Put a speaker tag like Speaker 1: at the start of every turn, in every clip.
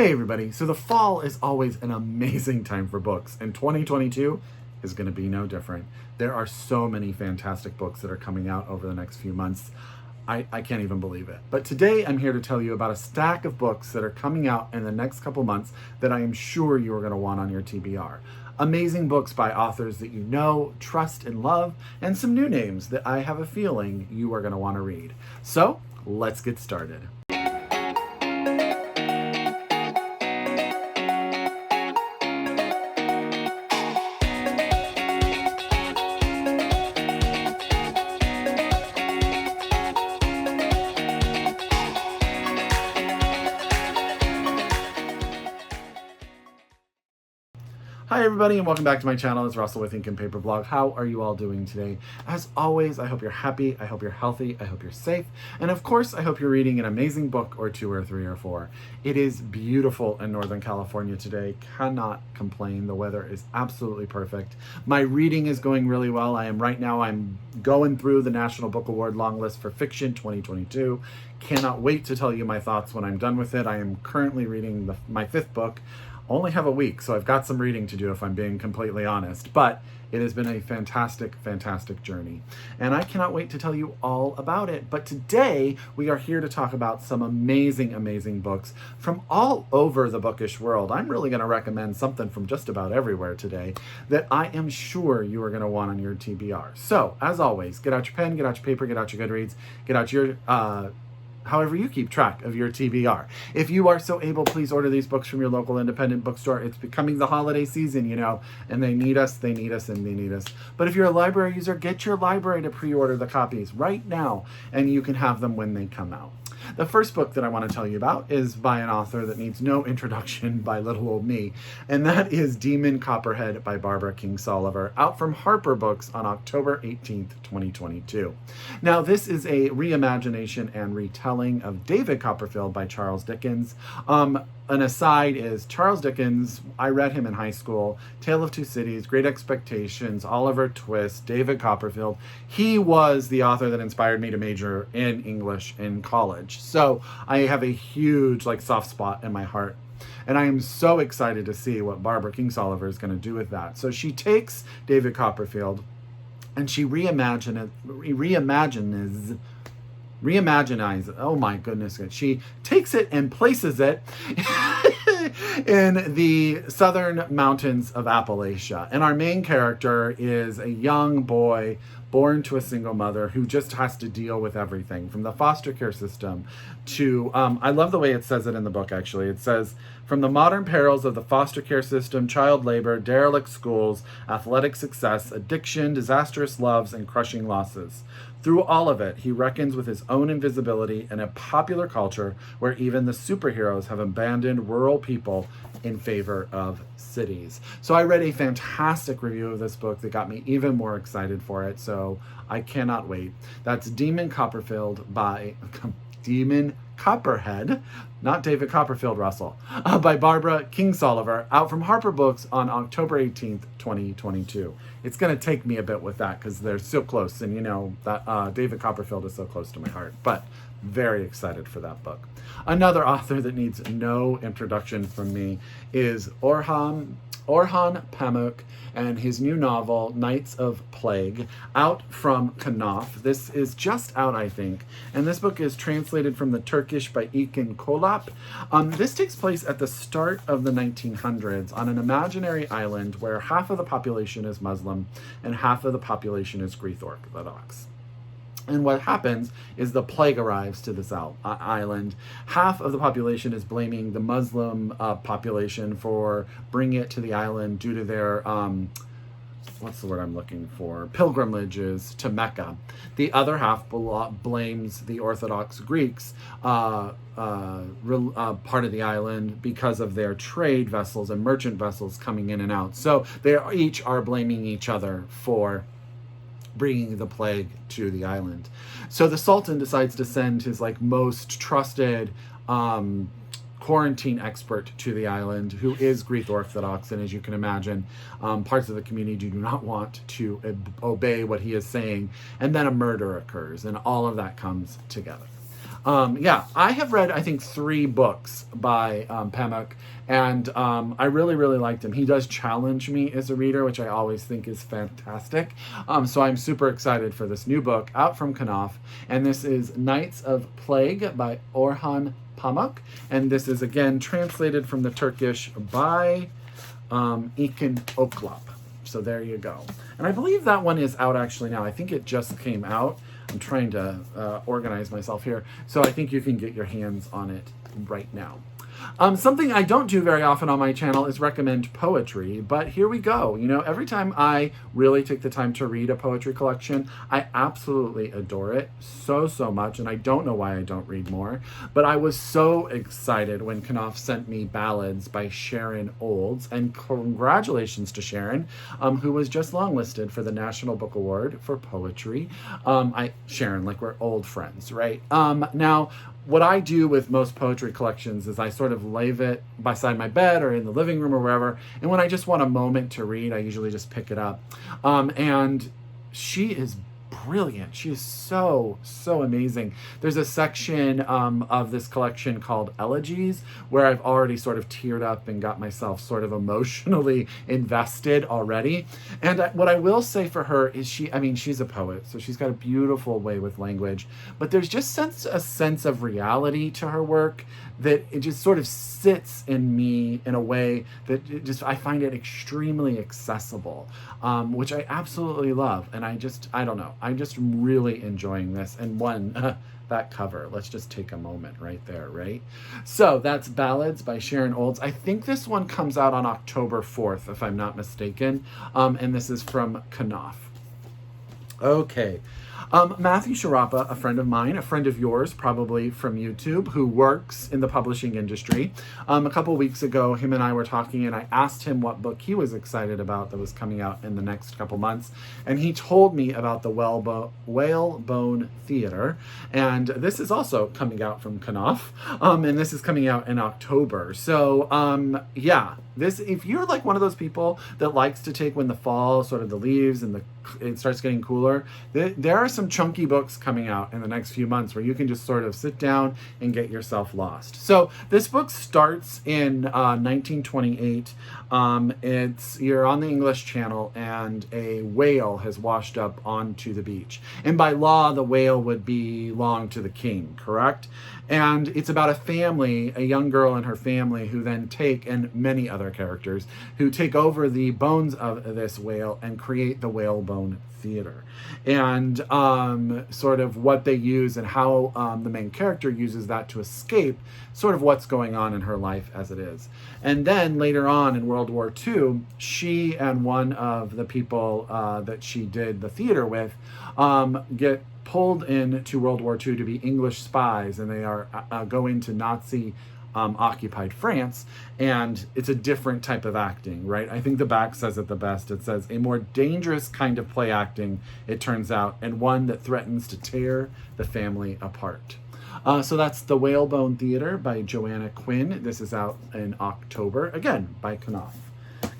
Speaker 1: Hey everybody, so the fall is always an amazing time for books, and 2022 is going to be no different. There are so many fantastic books that are coming out over the next few months. I can't even believe it. But today I'm here to tell you about a stack of books that are coming out in the next couple months that I am sure you are going to want on your TBR. Amazing books by authors that you know, trust, and love, and some new names that I have a feeling you are going to want to read. So let's get started. Hi everybody and welcome back to my channel. It's Russell with Ink and Paper Blog. How are you all doing today? As always, I hope you're happy, I hope you're healthy, I hope you're safe, and of course I hope you're reading an amazing book or two or three or four. It is beautiful in Northern California today. Cannot complain. The weather is absolutely perfect. My reading is going really well. I'm going through the National Book Award long list for fiction 2022. Cannot wait to tell you my thoughts when I'm done with it. I am currently reading my fifth book. Only have a week, so I've got some reading to do if I'm being completely honest, but it has been a fantastic, fantastic journey. And I cannot wait to tell you all about it. But today we are here to talk about some amazing, amazing books from all over the bookish world. I'm really going to recommend something from just about everywhere today that I am sure you are going to want on your TBR. So, as always, get out your pen, get out your paper, get out your Goodreads, get out your however you keep track of your TBR. If you are so able, please order these books from your local independent bookstore. It's becoming the holiday season, you know, and they need us, and they need us. But if you're a library user, get your library to pre-order the copies right now, and you can have them when they come out. The first book that I want to tell you about is by an author that needs no introduction by little old me, and that is Demon Copperhead by Barbara Kingsolver, out from Harper Books on October 18th, 2022. Now, this is a reimagination and retelling of David Copperfield by Charles Dickens. An aside is Charles Dickens, I read him in high school, Tale of Two Cities, Great Expectations, Oliver Twist, David Copperfield. He was the author that inspired me to major in English in college. So I have a huge soft spot in my heart. And I am so excited to see what Barbara Kingsolver is going to do with that. So she takes David Copperfield and she reimaginizes, oh my goodness, she takes it and places it in the southern mountains of Appalachia. And our main character is a young boy born to a single mother who just has to deal with everything from the foster care system to, I love the way it says it in the book actually. It says, from the modern perils of the foster care system, child labor, derelict schools, athletic success, addiction, disastrous loves, and crushing losses. Through all of it, he reckons with his own invisibility in a popular culture where even the superheroes have abandoned rural people in favor of cities. So I read a fantastic review of this book that got me even more excited for it, so I cannot wait. That's Demon Copperfield by Demon Copperhead, not David Copperfield, Russell, by Barbara Kingsolver, out from Harper Books on October 18th, 2022. It's going to take me a bit with that because they're so close, and you know that David Copperfield is so close to my heart, but very excited for that book. Another author that needs no introduction from me is Orhan Pamuk and his new novel, Nights of Plague, out from Knopf. This is just out, I think, and this book is translated from the Turkish by Ekin Kolap. This takes place at the start of the 1900s on an imaginary island where half of the population is Muslim and half of the population is Greek Orthodox. And what happens is the plague arrives to this island. Half of the population is blaming the Muslim population for bringing it to the island due to their, what's the word I'm looking for? Pilgrimages to Mecca. The other half blames the Orthodox Greeks, part of the island, because of their trade vessels and merchant vessels coming in and out. So they each are blaming each other for bringing the plague to the island. So the Sultan decides to send his most trusted quarantine expert to the island, who is Greek Orthodox, and as you can imagine, parts of the community do not want to obey what he is saying, and then a murder occurs, and all of that comes together. Yeah, I have read, I think, 3 books by Pamuk, and I really, really liked him. He does challenge me as a reader, which I always think is fantastic. So I'm super excited for this new book out from Knopf, and this is Nights of Plague by Orhan Pamuk, and this is, again, translated from the Turkish by Ikin Oklap. So there you go. And I believe that one is out actually now. I think it just came out. I'm trying to organize myself here. So I think you can get your hands on it right now. Something I don't do very often on my channel is recommend poetry, but here we go. You know, every time I really take the time to read a poetry collection, I absolutely adore it so, so much, and I don't know why I don't read more, but I was so excited when Knopf sent me Ballads by Sharon Olds, and congratulations to Sharon, who was just longlisted for the National Book Award for Poetry. Sharon, like we're old friends, right? Now, what I do with most poetry collections is I sort of leave it beside my bed or in the living room or wherever. And when I just want a moment to read, I usually just pick it up. And she is brilliant. She is so, so amazing. There's a section of this collection called Elegies where I've already sort of teared up and got myself sort of emotionally invested already. And what I will say for her is she's a poet, so she's got a beautiful way with language, but there's just a sense of reality to her work that it just sort of sits in me in a way that I find it extremely accessible, which I absolutely love. And I don't know, I'm just really enjoying this. And that cover, let's just take a moment right there, right? So that's Ballads by Sharon Olds. I think this one comes out on October 4th, if I'm not mistaken. And this is from Knopf. Okay. Matthew Sharapa, a friend of mine, a friend of yours, probably from YouTube, who works in the publishing industry. A couple weeks ago, him and I were talking, and I asked him what book he was excited about that was coming out in the next couple months. And he told me about the Whalebone Theater. And this is also coming out from Knopf. And this is coming out in October. So, yeah. If you're like one of those people that likes to take when the fall, sort of the leaves and it starts getting cooler, there are some chunky books coming out in the next few months where you can just sort of sit down and get yourself lost. So this book starts in 1928. You're on the English Channel and a whale has washed up onto the beach. And by law, the whale would belong to the king, correct? And it's about a family, a young girl and her family, who then and many other characters, who take over the bones of this whale and create the Whalebone Theater. And sort of what they use and how the main character uses that to escape sort of what's going on in her life as it is. And then later on in World War II, she and one of the people that she did the theater with get pulled into World War II to be English spies, and they are go into Nazi occupied France, and it's a different type of acting, right? I think the back says it the best. It says, a more dangerous kind of play acting, it turns out, and one that threatens to tear the family apart. So that's The Whalebone Theater by Joanna Quinn. This is out in October, again, by Knopf.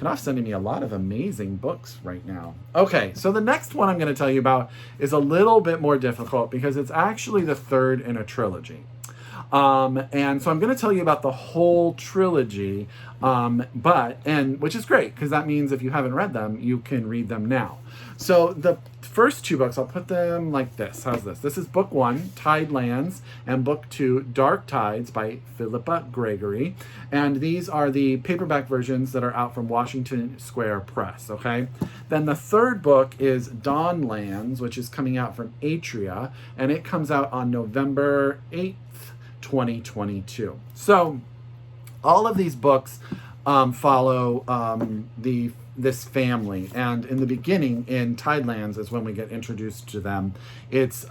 Speaker 1: Knopf's sending me a lot of amazing books right now. Okay, so the next one I'm going to tell you about is a little bit more difficult because it's actually the third in a trilogy. And so I'm going to tell you about the whole trilogy, which is great because that means if you haven't read them, you can read them now. So the first 2 books, I'll put them like this. How's this? This is book 1, Tidelands, and book 2, Dark Tides by Philippa Gregory. And these are the paperback versions that are out from Washington Square Press, okay? Then the third book is Dawnlands, which is coming out from Atria, and it comes out on November 8th, 2022. So all of these books follow this family, and in the beginning, in Tidelands, is when we get introduced to them. It's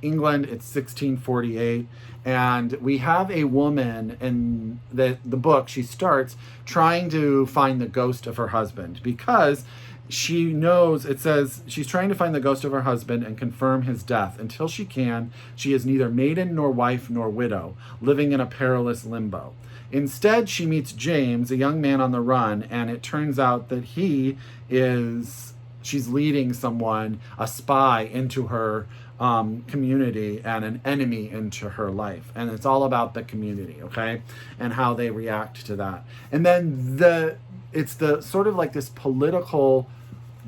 Speaker 1: England. It's 1648, and we have a woman in the book. She starts trying to find the ghost of her husband because she knows, it says, she's trying to find the ghost of her husband and confirm his death. Until she can, she is neither maiden nor wife nor widow, living in a perilous limbo. Instead, she meets James, a young man on the run, and it turns out that she's leading someone, a spy, into her community and an enemy into her life. And it's all about the community, okay? And how they react to that. And then it's the sort of like this political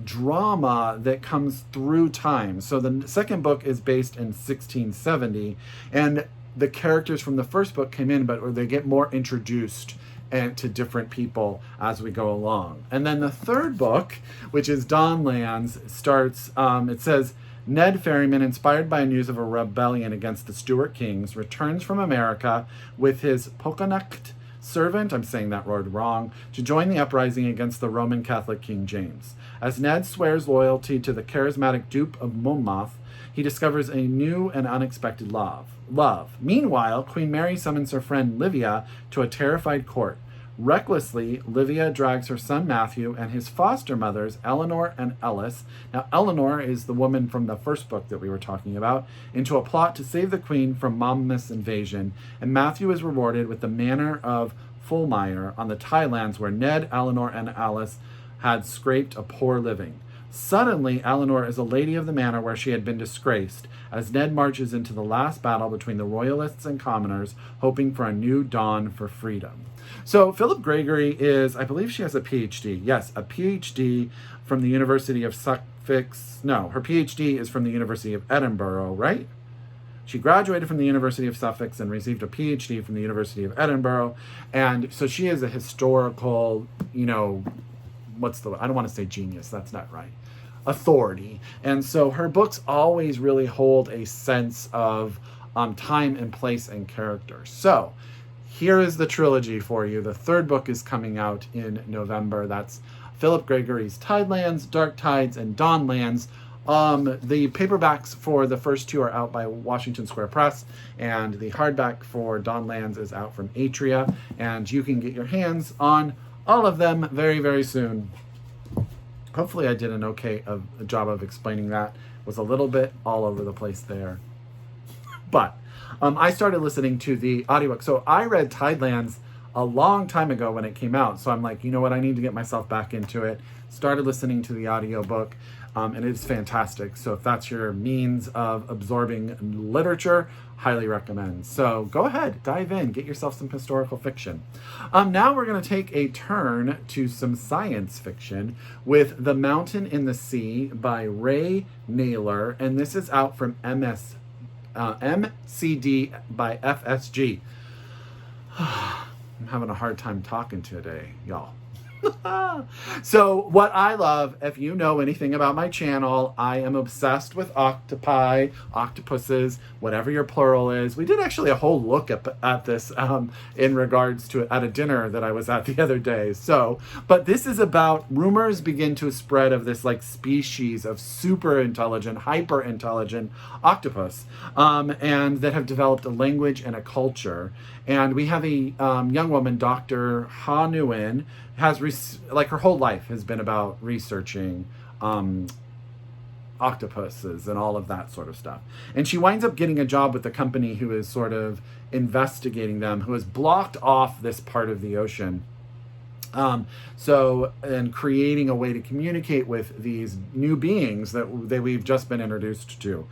Speaker 1: drama that comes through time. So the second book is based in 1670, and the characters from the first book came in, but they get more introduced and to different people as we go along. And then the third book, which is Dawnlands, starts, it says, Ned Ferryman, inspired by news of a rebellion against the Stuart Kings, returns from America with his Pokanoket servant, I'm saying that word wrong, to join the uprising against the Roman Catholic King James. As Ned swears loyalty to the charismatic Duke of Monmouth, he discovers a new and unexpected love. Meanwhile, Queen Mary summons her friend Livia to a terrified court. Recklessly, Livia drags her son Matthew and his foster mothers, Eleanor and Ellis. Now, Eleanor is the woman from the first book that we were talking about, into a plot to save the queen from Monmouth's invasion, and Matthew is rewarded with the manor of Fulmire on the Tidelands, where Ned, Eleanor, and Alice had scraped a poor living. Suddenly, Eleanor is a lady of the manor where she had been disgraced, as Ned marches into the last battle between the royalists and commoners, hoping for a new dawn for freedom. So Philippa Gregory is, I believe she has a PhD. Yes, a PhD from the University of Suffolk. No, her PhD is from the University of Edinburgh, right? She graduated from the University of Suffolk and received a PhD from the University of Edinburgh. And so she is a historical, I don't want to say genius, that's not right, authority. And so her books always really hold a sense of time and place and character. So here is the trilogy for you. The third book is coming out in November. That's Philippa Gregory's Tidelands, Dark Tides, and Dawnlands. The paperbacks for the first two are out by Washington Square Press, and the hardback for Dawnlands is out from Atria, and you can get your hands on all of them very, very soon. Hopefully I did an okay job of explaining that. It was a little bit all over the place there. But I started listening to the audiobook. So I read Tidelands a long time ago when it came out. So I'm like, you know what? I need to get myself back into it. Started listening to the audiobook, and it's fantastic. So if that's your means of absorbing literature, highly recommend. So go ahead, dive in, get yourself some historical fiction. Now we're going to take a turn to some science fiction with The Mountain in the Sea by Ray Nayler, and this is out from MCD by FSG. I'm having a hard time talking today, y'all. So what I love, if you know anything about my channel, I am obsessed with octopi, octopuses, whatever your plural is. We did actually a whole look at this in regards to it at a dinner that I was at the other day. So, but this is about rumors begin to spread of this like species of super intelligent, hyper intelligent octopus, and that have developed a language and a culture. And we have a young woman, Dr. Ha Nguyen, has her whole life has been about researching octopuses and all of that sort of stuff. And she winds up getting a job with the company who is sort of investigating them, who has blocked off this part of the ocean. And creating a way to communicate with these new beings that we've just been introduced to.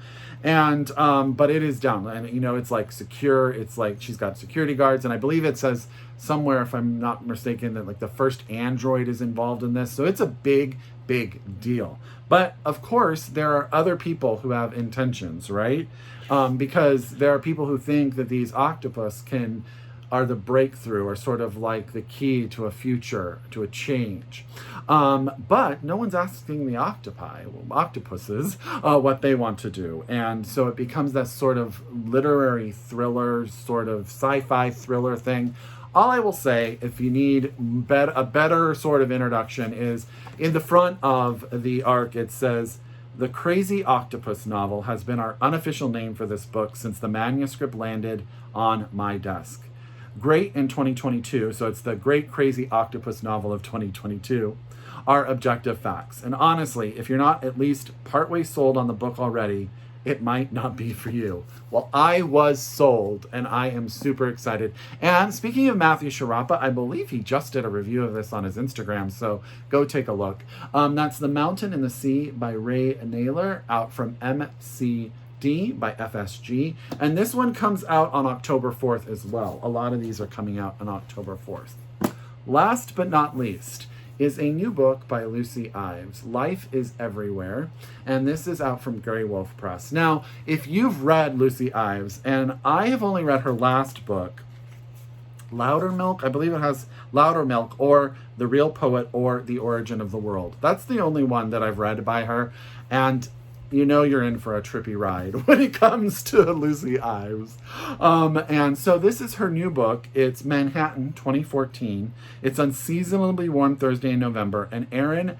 Speaker 1: And, but it is down, and it's like secure. It's like she's got security guards, and I believe it says somewhere, if I'm not mistaken, that like the first android is involved in this. So it's a big, big deal. But of course, there are other people who have intentions, right? Because there are people who think that these octopus are the breakthrough, or sort of like the key to a future, to a change. But no one's asking the octopuses, what they want to do. And so it becomes that sort of literary thriller, sort of sci-fi thriller thing. All I will say, if you need a better sort of introduction, is in the front of the arc, it says, "The Crazy Octopus novel has been our unofficial name for this book since the manuscript landed on my desk. Great in 2022, so it's the Great Crazy Octopus novel of 2022, are objective facts. And honestly, if you're not at least partway sold on the book already, it might not be for you." Well, I was sold, and I am super excited. And speaking of Matthew Sharapa, I believe he just did a review of this on his Instagram, so go take a look. That's The Mountain in the Sea by Ray Nayler, out from MCD. D by FSG. And this one comes out on October 4th as well. A lot of these are coming out on October 4th. Last but not least is a new book by Lucy Ives, Life is Everywhere, and this is out from Graywolf Press. Now, if you've read Lucy Ives, and I have only read her last book, Loudermilk, I believe it has Loudermilk, or The Real Poet, or The Origin of the World. That's the only one that I've read by her, and you know you're in for a trippy ride when it comes to Lucy Ives. And so this is her new book. It's Manhattan 2014. It's Unseasonably Warm Thursday in November, and Erin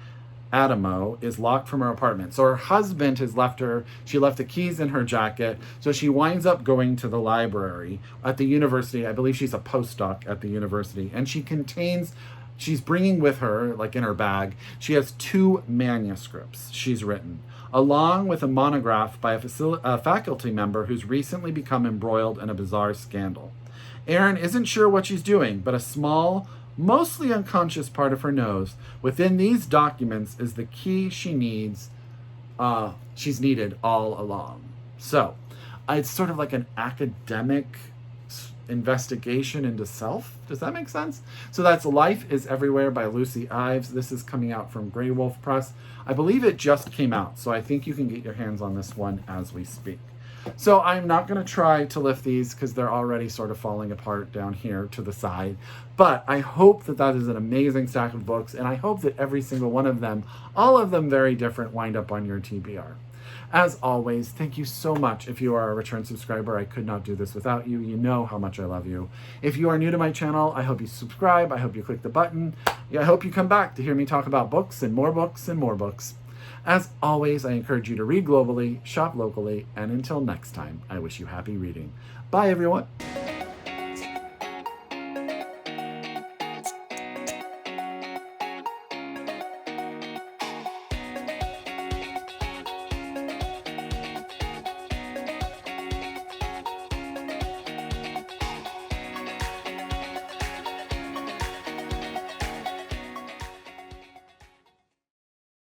Speaker 1: Adamo is locked from her apartment. So her husband has left her. She left the keys in her jacket. So she winds up going to the library at the university. I believe she's a postdoc at the university. And she's bringing with her, like in her bag, she has 2 manuscripts she's written, along with a monograph by a faculty member who's recently become embroiled in a bizarre scandal. Erin isn't sure what she's doing, but a small, mostly unconscious part of her knows within these documents is the key she's needed all along. So it's sort of like an academic investigation into self. Does that make sense? So that's Life is Everywhere by Lucy Ives. This is coming out from Graywolf Press. I believe it just came out, so I think you can get your hands on this one as we speak. So I'm not going to try to lift these because they're already sort of falling apart down here to the side. But I hope that that is an amazing stack of books, and I hope that every single one of them, all of them very different, wind up on your TBR. As always, thank you so much. If you are a return subscriber, I could not do this without you. You know how much I love you. If you are new to my channel, I hope you subscribe. I hope you click the button. I hope you come back to hear me talk about books and more books and more books. As always, I encourage you to read globally, shop locally, and until next time, I wish you happy reading. Bye, everyone.